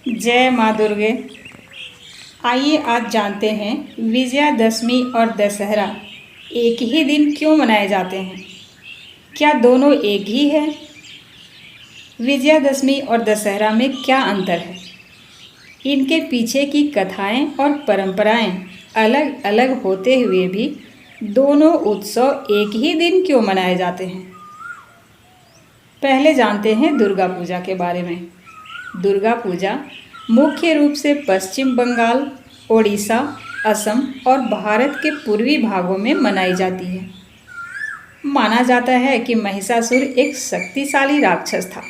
जय माँ दुर्गे। आइए आज जानते हैं विजयादशमी और दशहरा एक ही दिन क्यों मनाए जाते हैं। क्या दोनों एक ही है? विजयादशमी और दशहरा में क्या अंतर है? इनके पीछे की कथाएं और परंपराएं अलग अलग होते हुए भी दोनों उत्सव एक ही दिन क्यों मनाए जाते हैं। पहले जानते हैं दुर्गा पूजा के बारे में। दुर्गा पूजा मुख्य रूप से पश्चिम बंगाल, ओडिशा, असम और भारत के पूर्वी भागों में मनाई जाती है। माना जाता है कि महिषासुर एक शक्तिशाली राक्षस था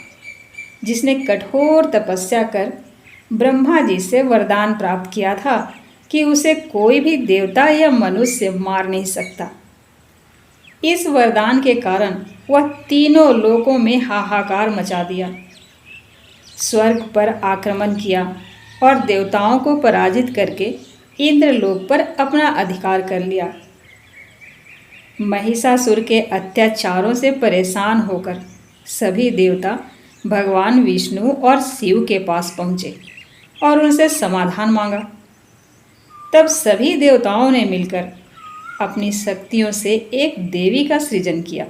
जिसने कठोर तपस्या कर ब्रह्मा जी से वरदान प्राप्त किया था कि उसे कोई भी देवता या मनुष्य मार नहीं सकता। इस वरदान के कारण वह तीनों लोकों में हाहाकार मचा दिया, स्वर्ग पर आक्रमण किया और देवताओं को पराजित करके इंद्रलोक पर अपना अधिकार कर लिया। महिषासुर के अत्याचारों से परेशान होकर सभी देवता भगवान विष्णु और शिव के पास पहुँचे और उनसे समाधान मांगा। तब सभी देवताओं ने मिलकर अपनी शक्तियों से एक देवी का सृजन किया,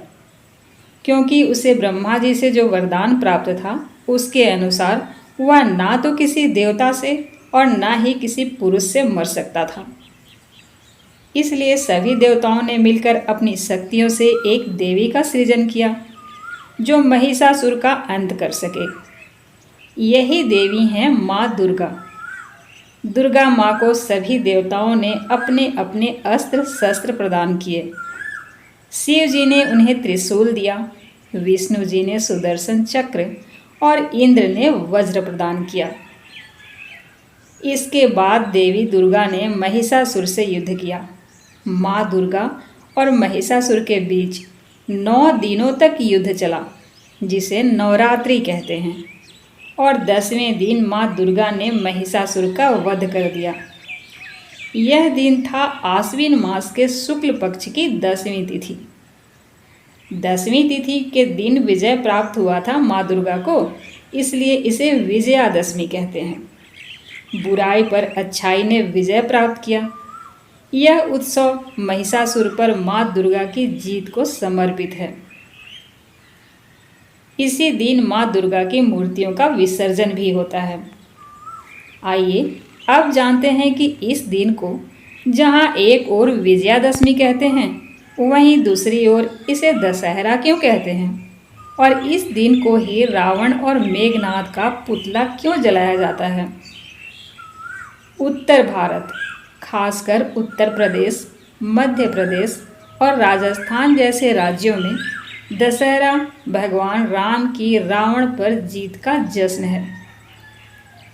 क्योंकि उसे ब्रह्मा जी से जो वरदान प्राप्त था उसके अनुसार वह ना तो किसी देवता से और ना ही किसी पुरुष से मर सकता था। इसलिए सभी देवताओं ने मिलकर अपनी शक्तियों से एक देवी का सृजन किया जो महिषासुर का अंत कर सके। यही देवी हैं माँ दुर्गा। दुर्गा माँ को सभी देवताओं ने अपने अपने अस्त्र शस्त्र प्रदान किए। शिव जी ने उन्हें त्रिशूल दिया, विष्णु जी ने सुदर्शन चक्र और इंद्र ने वज्र प्रदान किया। इसके बाद देवी दुर्गा ने महिषासुर से युद्ध किया। माँ दुर्गा और महिषासुर के बीच 9 दिनों तक युद्ध चला, जिसे नवरात्रि कहते हैं, और 10वें दिन माँ दुर्गा ने महिषासुर का वध कर दिया। यह दिन था आश्विन मास के शुक्ल पक्ष की 10वीं तिथि। 10वीं तिथि के दिन विजय प्राप्त हुआ था माँ दुर्गा को, इसलिए इसे विजयादशमी कहते हैं। बुराई पर अच्छाई ने विजय प्राप्त किया। यह उत्सव महिषासुर पर माँ दुर्गा की जीत को समर्पित है। इसी दिन माँ दुर्गा की मूर्तियों का विसर्जन भी होता है। आइए अब जानते हैं कि इस दिन को जहाँ एक ओर विजयादशमी कहते हैं, वहीं दूसरी ओर इसे दशहरा क्यों कहते हैं, और इस दिन को ही रावण और मेघनाद का पुतला क्यों जलाया जाता है। उत्तर भारत, खासकर उत्तर प्रदेश, मध्य प्रदेश और राजस्थान जैसे राज्यों में दशहरा भगवान राम की रावण पर जीत का जश्न है।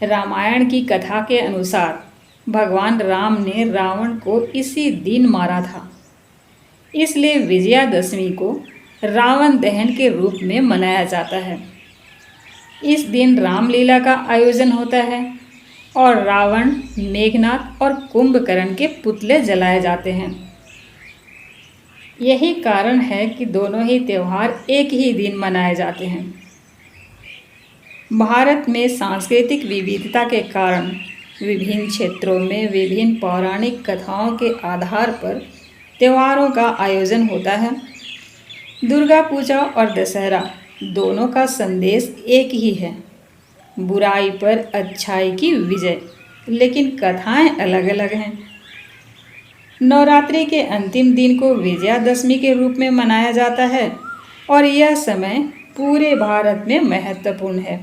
रामायण की कथा के अनुसार भगवान राम ने रावण को इसी दिन मारा था, इसलिए विजयादशमी को रावण दहन के रूप में मनाया जाता है। इस दिन रामलीला का आयोजन होता है और रावण, मेघनाद और कुंभकर्ण के पुतले जलाए जाते हैं। यही कारण है कि दोनों ही त्यौहार एक ही दिन मनाए जाते हैं। भारत में सांस्कृतिक विविधता के कारण विभिन्न क्षेत्रों में विभिन्न पौराणिक कथाओं के आधार पर त्योहारों का आयोजन होता है। दुर्गा पूजा और दशहरा दोनों का संदेश एक ही है, बुराई पर अच्छाई की विजय, लेकिन कथाएं अलग अलग हैं। नवरात्रि के अंतिम दिन को विजयादशमी के रूप में मनाया जाता है और यह समय पूरे भारत में महत्वपूर्ण है।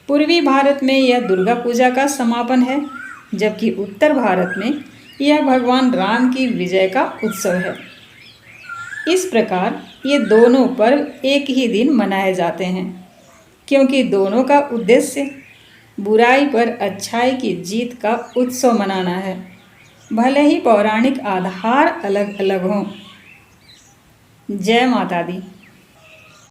पूर्वी भारत में यह दुर्गा पूजा का समापन है, जबकि उत्तर भारत में यह भगवान राम की विजय का उत्सव है। इस प्रकार ये दोनों पर्व एक ही दिन मनाए जाते हैं, क्योंकि दोनों का उद्देश्य बुराई पर अच्छाई की जीत का उत्सव मनाना है, भले ही पौराणिक आधार अलग अलग हों। जय माता दी।